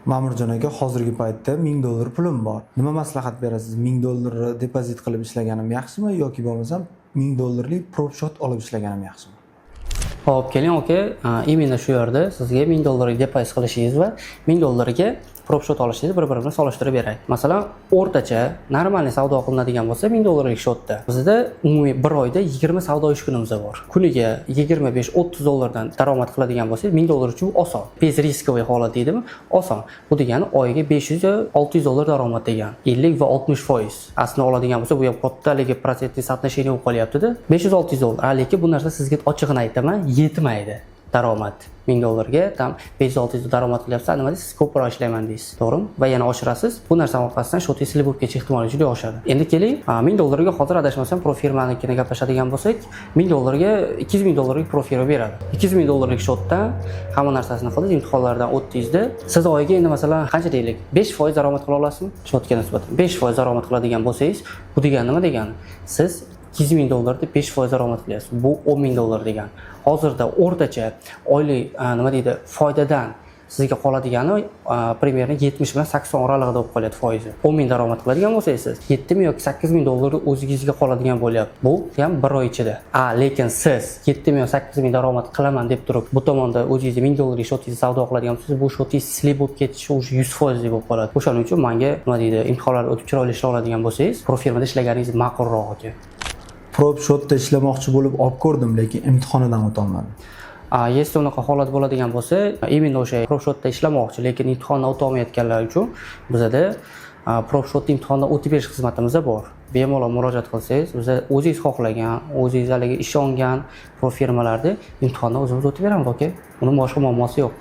Ma'murjon aka, hozirgi paytda $1000 pulim bor. Nima maslahat berasiz? $1000 depozit qilib ishlaganim yaxshimi yoki bo'lmasam $1000lik prop shot olib ishlaganim yaxshimi? Hop, keling aka, imенно shu yerda sizga $1000 depozit qilishingiz va $1000 prop shot olishingizni bir-birini solishtirib beray. Masalan, o'rtacha normalniy savdo qilinadigan bo'lsa $1000 shotda bizda umumiy bir oyda 20 savdo ish kunimiz bor. Kuniga 25-30 dan daromad qiladigan bo'lsangiz $1000 uchun oson. Bez riskoviy holat deydimi? Oson. Bu degani oyiga $500-600 daromad degan. 50 va 60%. Aslida oladigan bo'lsa, bu ham kattaligi protsentli соотношение bo'lib qolyapti-da. $500-600. Lekin bu narsa sizga ochig'ini aytaman, yetmaydi. Daromad $1000 tam $500-600 daromad qilyapsiz, nima deysiz? Ko'proq ishlayman deysiz, to'g'rimi? Va yana oshirasiz. Bu narsa orqasidan shotingiz silib bo'lib ketish ehtimoli juda oshadi. Endi keling, $1000 hozir adashmasam pro firmanikini gaplashadigan bo'lsak, $1000 $2000 pro firma beradi. $2000 shotdan hamma narsasini qildingiz, imtihonlardan o'tdingizda, siz oyiga endi masalan qancha deylik? 5% daromad qila olasizmi? Shotga nisbatan 5% daromad qiladigan bo'lsangiz, bu degani nima degani? Siz $2000 deb 5% daromad qilyapsiz. Bu $10000 degan. Hozirda o'rtacha oylik nima deydi, foydadan sizga qoladigani примерно 70 bilan 80 oralig'ida bo'lib qolyapti foizi. 10000 daromad qiladigan bo'lsangiz siz 7000 yoki $8000 o'zingizga qoladigan bo'lyapti. Bu ham bir oy ichida. Lekin siz 7000 yoki 8000 daromad qilaman deb turib, bu tomonda o'zingiz $1000 shotingizni savdo qiladigan bo'lsangiz, bu shotingiz silib bo'lib ketishi уже 100% bo'lib qoladi. O'shaning uchun menga nima deydi, imtihonlarni o'tib chiroyli ishlay oladigan bo'lsangiz, pro firmada ishlaganingiz ma'qulroq aka. Prop shotda ishlamoqchi bo'lib olib ko'rdim, lekin imtihonidan o'ta olmadim. Если unaqa holat bo'ladigan bo'lsa, imенно o'sha prop shotda ishlamoqchi, lekin imtihondan o'ta olmayotganlar uchun bizada prop shot imtihondan o'tib berish xizmatimiz bor. Bemalol murojaat qilsangiz, biz o'zingiz xohlagan, o'zingiz ishongan prop firmalarda imtihondan o'zimiz o'tib beramiz aka. Uning boshqa muammosi yo'q.